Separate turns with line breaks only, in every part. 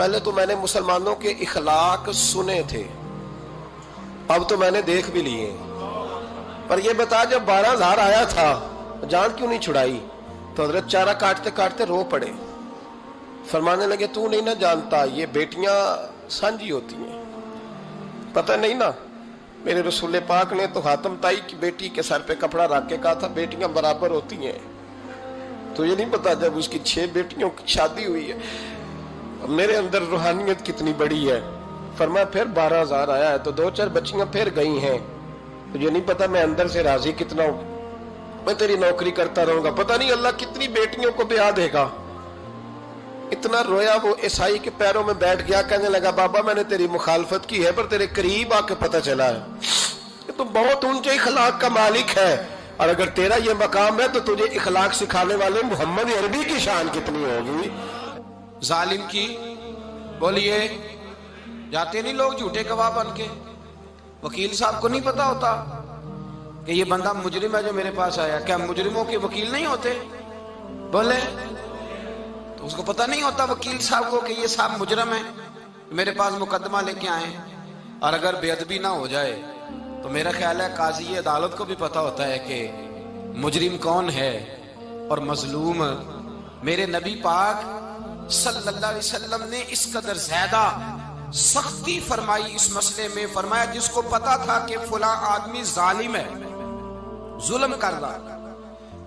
پہلے تو میں نے مسلمانوں کے اخلاق سنے تھے، اب تو میں نے دیکھ بھی لیے، پر یہ بتا جب 12,000 آیا تھا جان کیوں نہیں چھڑائی؟ تو حضرت چارہ کاٹتے کاٹتے رو پڑے، فرمانے لگے تو نہیں نہ جانتا یہ بیٹیاں سانجی ہوتی ہیں، پتہ نہیں نا؟ میرے رسول پاک نے تو حاتم تائی کی بیٹی کے سر پہ کپڑا رکھ کے کہا تھا بیٹیاں برابر ہوتی ہیں، تو یہ نہیں پتا جب اس کی 6 بیٹیوں کی شادی ہوئی ہے میرے اندر روحانیت کتنی بڑی ہے۔ فرمایا پھر 12,000 آیا ہے تو 2-4 بچیاں پھر گئی ہیں، تجھے نہیں پتا میں اندر سے راضی کتنا ہوں، میں تیری نوکری کرتا رہوں گا، پتہ نہیں اللہ کتنی بیٹیوں کو بیاہ دے گا۔ اتنا رویا وہ عیسائی کے پیروں میں بیٹھ گیا، کہنے لگا بابا میں نے تیری مخالفت کی ہے پر تیرے قریب آ کے پتہ چلا ہے کہ تو بہت اونچے اخلاق کا مالک ہے، اور اگر تیرا یہ مقام ہے تو تجھے اخلاق سکھانے والے محمد عربی کی شان کتنی ہوگی۔
ظالم کی بولیے جاتے نہیں لوگ جھوٹے گواہ بن کے، وکیل صاحب کو نہیں پتا ہوتا کہ یہ بندہ مجرم ہے جو میرے پاس آیا، کیا مجرموں کے وکیل نہیں ہوتے؟ بولے تو اس کو پتہ نہیں ہوتا وکیل صاحب کو کہ یہ صاحب مجرم ہے، میرے پاس مقدمہ لے کے آئے، اور اگر بے ادبی نہ ہو جائے تو میرا خیال ہے قاضی عدالت کو بھی پتہ ہوتا ہے کہ مجرم کون ہے اور مظلوم۔ میرے نبی پاک صلی اللہ علیہ وسلم نے اس قدر زیادہ سختی فرمائی اس مسئلے میں، فرمایا جس کو پتا تھا کہ فلاں آدمی ظالم ہے، ظلم کر رہا،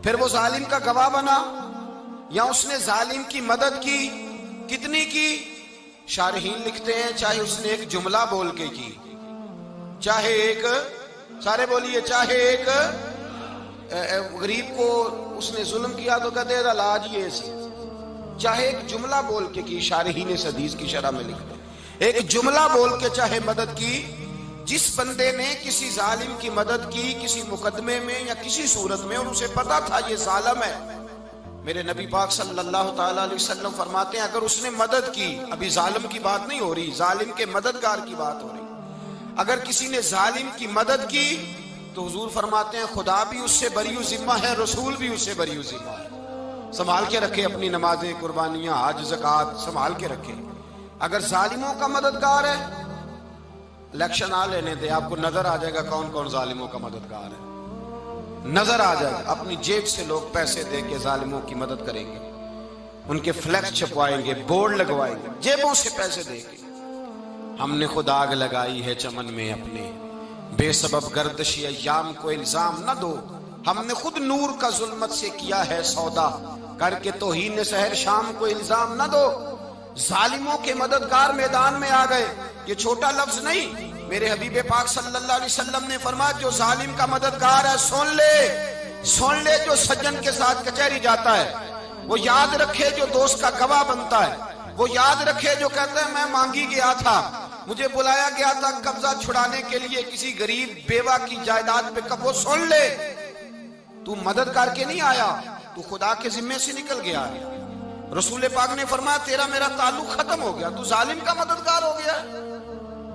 پھر وہ ظالم کا گواہ بنا یا اس نے ظالم کی مدد کی، کتنی کی؟ شارحین لکھتے ہیں چاہے اس نے ایک جملہ بول کے کی، چاہے ایک، سارے بولیے، چاہے ایک غریب کو اس نے ظلم کیا تو کہتے ہیں علاج یہ سی، چاہے ایک جملہ بول کے کی، شارحین اس حدیث کی شرح میں لکھتے ہیں ایک جملہ بول کے چاہے مدد کی، جس بندے نے کسی ظالم کی مدد کی کسی مقدمے میں یا کسی صورت میں اور اسے پتا تھا یہ ظالم ہے، میرے نبی پاک صلی اللہ تعالیٰ علیہ وسلم فرماتے ہیں اگر اس نے مدد کی، ابھی ظالم کی بات نہیں ہو رہی، ظالم کے مددگار کی بات ہو رہی، اگر کسی نے ظالم کی مدد کی تو حضور فرماتے ہیں خدا بھی اس سے بری ذمہ ہے، رسول بھی اس سے بری ذمہ ہے۔ سنبھال کے رکھے اپنی نمازیں، قربانیاں، حج، زکوٰۃ سنبھال کے رکھے۔ اگر ظالموں کا مددگار ہے، الیکشن آ لینے دے، آپ کو نظر آ جائے گا کون کون ظالموں کا مددگار ہے، نظر آ جائے گا۔ اپنی جیب سے لوگ پیسے دے کے ظالموں کی مدد کریں گے، ان کے فلیکس چھپوائیں گے، بورڈ لگوائیں گے، جیبوں سے پیسے دے کے۔ ہم نے خود آگ لگائی ہے چمن میں اپنے، بے سبب گردشی ایام کو الزام نہ دو، ہم نے خود نور کا ظلمت سے کیا ہے سودا، کر کے توہین سحر شام کو الزام نہ دو۔ ظالموں کے مددگار میدان میں آ گئے، یہ چھوٹا لفظ نہیں، میرے حبیب پاک صلی اللہ علیہ وسلم نے فرمایا جو ظالم کا مددگار ہے سن لے جو سجن کے ساتھ کچہری جاتا ہے، وہ یاد رکھے جو دوست کا گواہ بنتا ہے، وہ یاد رکھے جو کہتا ہے میں مانگی گیا تھا، مجھے بلایا گیا تھا قبضہ چھڑانے کے لیے کسی غریب بیوہ کی جائیداد پہ، کب وہ سن لے تو مدد کر کے نہیں آیا، تو خدا کے ذمے سے نکل گیا ہے۔ رسول پاک نے فرمایا تیرا میرا تعلق ختم ہو گیا، تو ظالم کا مددگار ہو گیا،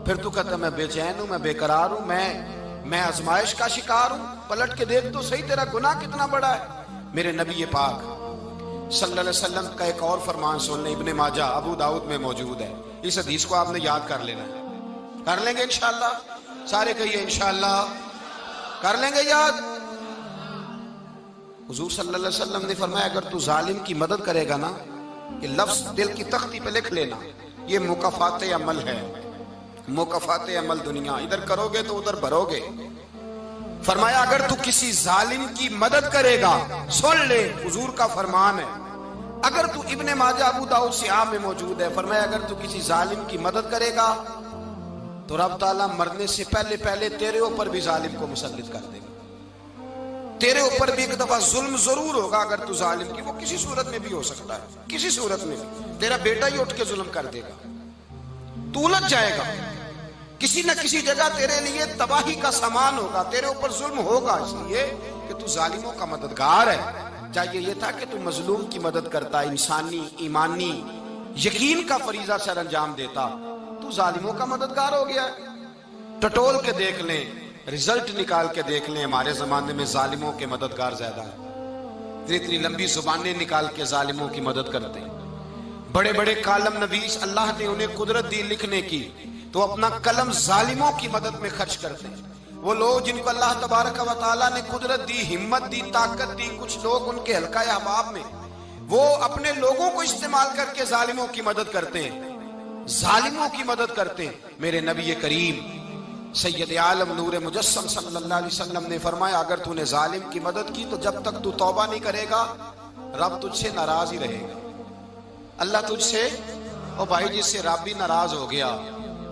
پھر تو کہتا میں بے چین ہوں، میں بے قرار ہوں، میں آزمائش کا شکار ہوں، پلٹ کے دیکھ تو صحیح تیرا گناہ کتنا بڑا ہے۔ میرے نبی پاک صلی اللہ علیہ وسلم کا ایک اور فرمان سن لیں، ابن ماجہ ابو داؤد میں موجود ہے، اس حدیث کو آپ نے یاد کر لینا ہے، کر لیں گے انشاءاللہ، سارے کہیے انشاءاللہ، کر لیں گے یاد۔ حضور صلی اللہ علیہ وسلم نے فرمایا اگر تو ظالم کی مدد کرے گا نا، یہ لفظ دل کی تختی پہ لکھ لینا، یہ مکافات عمل ہے، مکافات عمل دنیا، ادھر کرو گے تو ادھر بھرو گے۔ فرمایا اگر تو کسی ظالم کی مدد کرے گا، سن لے حضور کا فرمان ہے، اگر تو ابن ماجہ ابو داؤد سیاہ میں موجود ہے، فرمایا اگر تو کسی ظالم کی مدد کرے گا تو رب تعالیٰ مرنے سے پہلے تیرے اوپر بھی ظالم کو مسلط کر دے گا، تیرے اوپر بھی ایک دفعہ ظلم ضرور ہوگا اگر تو ظالم کی، وہ کسی صورت میں بھی ہو سکتا ہے، کسی صورت میں بھی تیرا بیٹا ہی اٹھ کے ظلم کر دے گا، تو الجھ جائے گا، کسی نہ کسی جگہ تیرے لیے تباہی کا سامان ہوگا، تیرے اوپر ظلم ہوگا، اس لیے کہ تو ظالموں کا مددگار ہے۔ چاہیے یہ تھا کہ تو مظلوم کی مدد کرتا، انسانی ایمانی یقین کا فریضہ سر انجام دیتا، تو ظالموں کا مددگار ہو گیا ہے۔ ٹٹول کے دیکھ لیں، رزلٹ نکال کے دیکھ لیں، ہمارے زمانے میں ظالموں کے مددگار زیادہ ہیں، اتنی لمبی زبانیں نکال کے ظالموں کی مدد کرتے ہیں، بڑے بڑے کالم نویس اللہ نے انہیں قدرت دی لکھنے کی، تو اپنا قلم ظالموں کی مدد میں خرچ کرتے ہیں۔ وہ لوگ جن کو اللہ تبارک و تعالیٰ نے قدرت دی، ہمت دی، طاقت دی، کچھ لوگ ان کے حلقہ احباب میں، وہ اپنے لوگوں کو استعمال کر کے ظالموں کی مدد کرتے ہیں، ظالموں کی مدد کرتے ہیں۔ میرے نبی کریم سید عالم نور مجسم صلی اللہ علیہ وسلم نے فرمایا، اگر تو نے ظالم کی مدد کی تو جب تک تو توبہ نہیں کرے گا رب تجھ سے ناراض ہی رہے گا۔ اللہ تجھ سے، او بھائی جس سے رب بھی ناراض ہو گیا،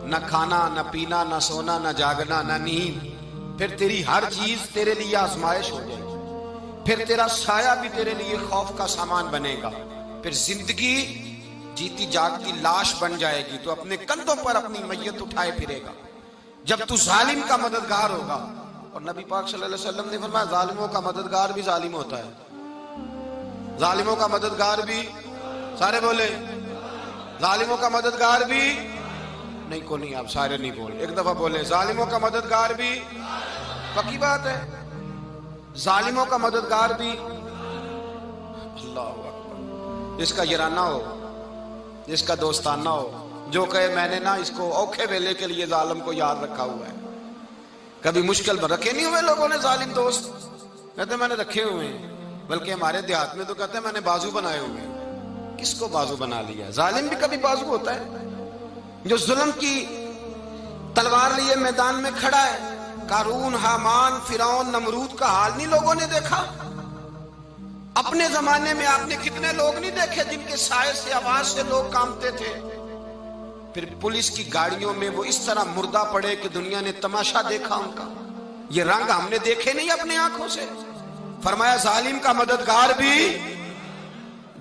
نہ کھانا نہ پینا نہ سونا نہ جاگنا نہ نیند، پھر تیری ہر چیز تیرے لیے آزمائش ہو جائے گی، پھر تیرا سایہ بھی تیرے لیے خوف کا سامان بنے گا، پھر زندگی جیتی جاگتی لاش بن جائے گی، تو اپنے کندھوں پر اپنی میت اٹھائے پھرے گا جب تو ظالم کا مددگار ہوگا۔ اور نبی پاک صلی اللہ علیہ وسلم نے فرمایا، ظالموں کا مددگار بھی ظالم ہوتا ہے، ظالموں کا مددگار بھی، سارے بولے، ظالموں کا مددگار بھی نہیں، کو نہیں، آپ سارے نہیں بولے، ایک دفعہ بولے، ظالموں کا مددگار بھی، پکی بات ہے، ظالموں کا مددگار بھی۔ اللہ اکبر، جس کا یارانہ ہو، جس کا دوستانہ ہو، جو کہے میں نے نا اس کو اوکھے ویلے کے لیے ظالم کو یاد رکھا ہوا ہے۔ کبھی مشکل میں رکھے نہیں ہوئے لوگوں نے ظالم دوست، کہتے ہیں میں نے رکھے ہوئے ہیں، بلکہ ہمارے دیہات میں تو کہتے ہیں میں نے بازو بنائے ہوئے ہیں۔ کس کو بازو بنا لیا؟ ظالم بھی کبھی بازو ہوتا ہے، جو ظلم کی تلوار لیے میدان میں کھڑا ہے۔ قارون، حامان، فرعون، نمرود کا حال نہیں لوگوں نے دیکھا؟ اپنے زمانے میں آپ نے کتنے لوگ نہیں دیکھے جن کے سائے سے، آواز سے لوگ کانپتے تھے؟ پھر پولیس کی گاڑیوں میں وہ اس طرح مردہ پڑے کہ دنیا نے تماشا دیکھا ان کا۔ یہ رنگ ہم نے دیکھے نہیں اپنے آنکھوں سے۔ فرمایا ظالم کا مددگار بھی،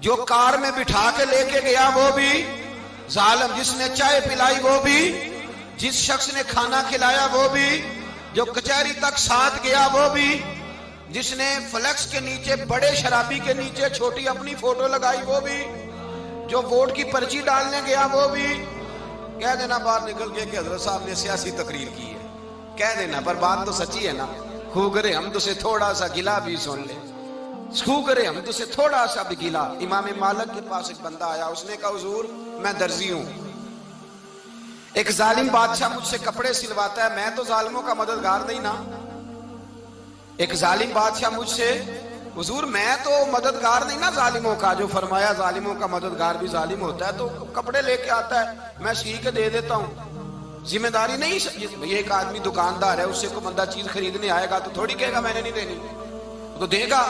جو کار میں بٹھا کے لے کے گیا وہ بھی ظالم، جس نے چائے پلائی وہ بھی، جس شخص نے کھانا کھلایا وہ بھی، جو کچہری تک ساتھ گیا وہ بھی، جس نے فلیکس کے نیچے، بڑے شرابی کے نیچے چھوٹی اپنی فوٹو لگائی وہ بھی، جو ووٹ کی پرچی ڈالنے گیا وہ بھی۔ کہہ دینا باہر نکل کے کہ حضرت صاحب نے سیاسی تقریر کی ہے، کہہ دینا، پر بات تو سچی ہے نا۔ خو کرے ہم تو سے تھوڑا سا گلا بھی سن لے، خو کرے ہم تو سے تھوڑا سا بھی گلا۔ امام مالک کے پاس ایک بندہ آیا، اس نے کہا حضور میں درزی ہوں، ایک ظالم بادشاہ مجھ سے کپڑے سلواتا ہے، میں تو ظالموں کا مددگار نہیں نا۔ ایک ظالم بادشاہ مجھ سے، حضور میں تو مددگار نہیں نا ظالموں کا۔ جو فرمایا ظالموں کا مددگار بھی ظالم ہوتا ہے، تو کپڑے لے کے آتا ہے میں سی کے دے دیتا ہوں، ذمہ داری نہیں۔ یہ ایک آدمی دکاندار ہے، اس سے کوئی بندہ چیز خریدنے آئے گا تو تھوڑی کہے گا میں نے نہیں دینی، تو دے گا۔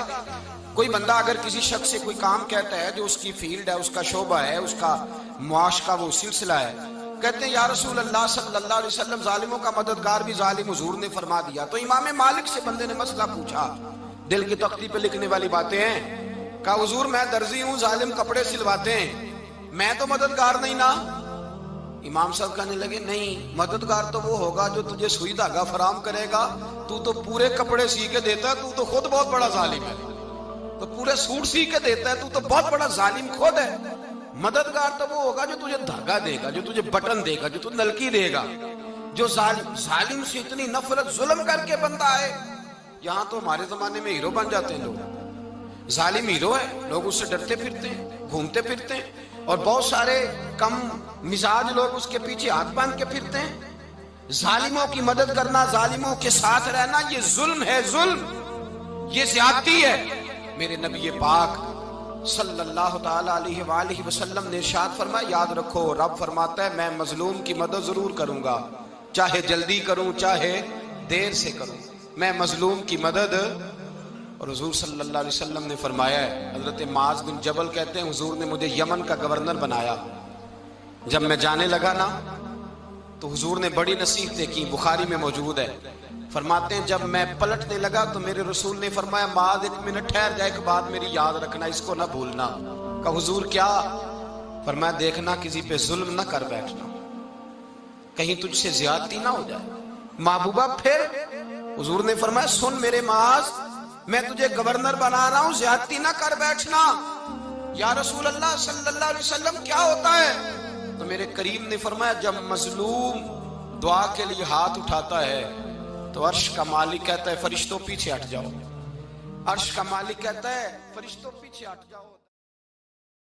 کوئی بندہ اگر کسی شخص سے کوئی کام کہتا ہے جو اس کی فیلڈ ہے، اس کا شعبہ ہے، اس کا معاش کا وہ سلسلہ ہے، کہتے ہیں یا رسول اللہ صلی اللہ علیہ وسلم ظالموں کا مددگار بھی ظالم، حضور نے فرما دیا۔ تو امام مالک سے بندے نے مسئلہ پوچھا، دل کی تختی پہ لکھنے والی باتیں ہیں، کہا حضور میں درزی ہوں، ظالم کپڑے سلواتے ہیں، میں تو مددگار نہیں نا۔ امام صاحب کہنے لگے نہیں، مددگار تو وہ ہوگا جو تجھے سوئی دھاگا فراہم کرے گا، تو پورے کپڑے سی کے دیتا ہے، تو خود بہت بڑا ظالم ہے، تو پورے سوٹ سی کے دیتا ہے، تو بہت بڑا ظالم خود ہے۔ مددگار تو وہ ہوگا جو تجھے دھاگا دے گا، جو تجھے بٹن دے گا، جو تجھے نلکی دے گا۔ جو ظالم سے اتنی نفرت ظلم کر کے بندہ ہے، یہاں تو ہمارے زمانے میں ہیرو بن جاتے ہیں لوگ، ظالم ہیرو ہے، لوگ اس سے ڈرتے پھرتے ہیں، گھومتے پھرتے ہیں، اور بہت سارے کم مزاج لوگ اس کے پیچھے ہاتھ باندھ کے پھرتے ہیں۔ ظالموں کی مدد کرنا، ظالموں کے ساتھ رہنا، یہ ظلم ہے، ظلم، یہ زیادتی ہے۔ میرے نبی پاک صلی اللہ تعالی علیہ وآلہ وسلم نے ارشاد فرمایا، یاد رکھو رب فرماتا ہے میں مظلوم کی مدد ضرور کروں گا، چاہے جلدی کروں چاہے دیر سے کروں، میں مظلوم کی مدد۔ اور حضور صلی اللہ علیہ وسلم نے فرمایا ہے، حضرت معاذ بن جبل کہتے ہیں حضور نے مجھے یمن کا گورنر بنایا، جب میں جانے لگا نا تو حضور نے بڑی نصیحتیں کی، بخاری میں موجود ہے، فرماتے ہیں جب میں پلٹنے لگا تو میرے رسول نے فرمایا معاذ ایک منٹ ٹھہر جا، ایک بات میری یاد رکھنا، اس کو نہ بھولنا۔ کہا حضور کیا؟ فرمایا دیکھنا کسی پہ ظلم نہ کر بیٹھنا، کہیں تجھ سے زیادتی نہ ہو جائے۔ محبوبہ پھر حضور نے فرمایا سن میرے معاذ، میں تجھے گورنر بنا رہا ہوں، زیادتی نہ کر بیٹھنا۔ یا رسول اللہ صلی اللہ علیہ وسلم کیا ہوتا ہے؟ تو میرے کریم نے فرمایا جب مظلوم دعا کے لیے ہاتھ اٹھاتا ہے تو عرش کا مالک کہتا ہے فرشتوں پیچھے ہٹ جاؤ، عرش کا مالک کہتا ہے فرشتوں پیچھے ہٹ جاؤ۔